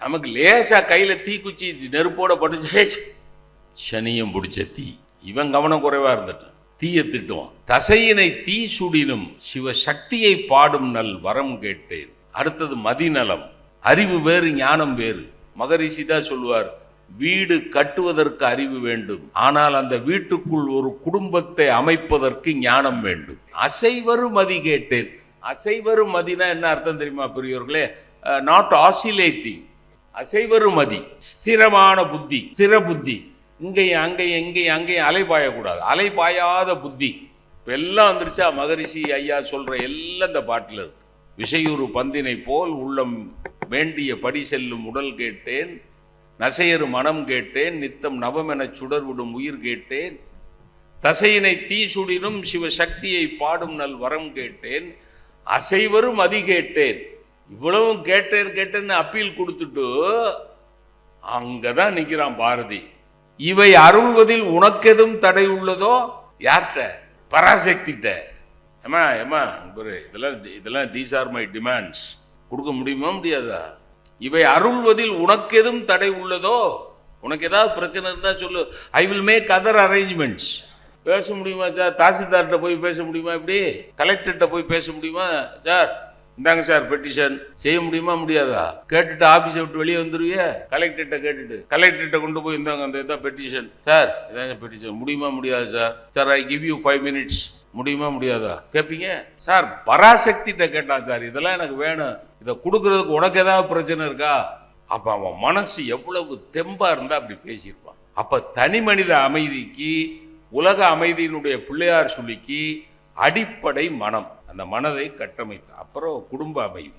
நமக்கு லேசா கையில தீக்குச்சி நெருப்போட பட்டுச்சே, சனியம் பிடிச்ச தீ. இவன் கவனம் குறைவா இருந்துட்டான், தீய திட்டுவான். தசையினை தீ சுடினும் சிவசக்தியை பாடும் நல் வரம் கேட்டேன். அடுத்தது மதிநலம். அறிவு வேறு, ஞானம் வேறு. மகரிஷி தான் சொல்லுவார், வீடு கட்டுவதற்கு அறிவு வேண்டும், ஆனால் அந்த வீட்டுக்குள் ஒரு குடும்பத்தை அமைப்பதற்கு ஞானம் வேண்டும். அசைவரு மதி கேட்டேன். அசைவரு மதினா என்ன அர்த்தம் தெரியுமா பெரியவர்களே? Not oscillating. அசைவரு மதி, ஸ்திரமான புத்தி, ஸ்திர புத்தி. இங்கேயும் அங்கேயும் இங்கேயும் அங்கேயும் அலைபாயக்கூடாது, அலைபாயாத புத்தி. இப்போ எல்லாம் வந்துருச்சா? மகரிஷி ஐயா சொல்ற எல்லாம் இந்த பாட்டில் இருக்கு. விஷயூறு பந்தினை போல் உள்ளம் வேண்டிய படி செல்லும் உடல் கேட்டேன், நசையரு மனம் கேட்டேன், நித்தம் நவமென சுடர்விடும் உயிர் கேட்டேன், தசையினை தீ சுடினும் சிவசக்தியை பாடும் நல் வரம் கேட்டேன், அசைவரும் மதி கேட்டேன். இவ்வளவும் கேட்டேன் கேட்டேன்னு அப்பீல் கொடுத்துட்டு அங்கதான் நிற்கிறான் பாரதி. இவை அருள்வதில் உனக்கெதும் தடை உள்ளதோ? யார்கிட்ட? பராசக்திட்ட. ஏமா ஏமா இதெல்லாம் தீஸ் ஆர் மை டிமாண்ட்ஸ். கொடுக்க முடியுமா முடியாதா? இவை அருள்வதில் உனக்கெதும் தடை உள்ளதோ? உனக்கு ஏதாவது பிரச்சனை இருந்தா சொல்லு, I will make other arrangements. பேச முடியுமா சார்? தாசில்தார்கிட்ட போய் பேச முடியுமா? இப்படி கலெக்டர்கிட்ட போய் பேச முடியுமா? சார் இந்தாங்க சார் பெட்டிஷன், செய்ய முடியுமா முடியாதா? கேட்டுட்டு ஆபீஸை விட்டு வெளியே வந்துருவிய? கலெக்டர்கிட்ட கேட்டுட்டு கலெக்டர்கிட்ட கொண்டு போய் இந்தாங்க அந்த இதான் பெட்டிஷன் சார், இதாங்க பெட்டிஷன். முடியுமா முடியாது sir? Sir I give you 5 minutes. முடியுமா முடியாதா கேட்பீங்க? சார் பராசக்திகிட்ட கேட்டான் சார், இதெல்லாம் எனக்கு வேணும், இதை கொடுக்கறதுக்கு உனக்கு ஏதாவது பிரச்சனை இருக்கா? அப்ப அவன் மனசு எவ்வளவு தெம்பா இருந்தா அப்படி பேசியிருப்பான். அப்ப தனி மனித அமைதிக்கு, உலக அமைதியினுடைய பிள்ளையார் சொல்லிக்கு அடிப்படை மனம். அந்த மனதை கட்டமைத்த அப்புறம் குடும்ப அமைதி.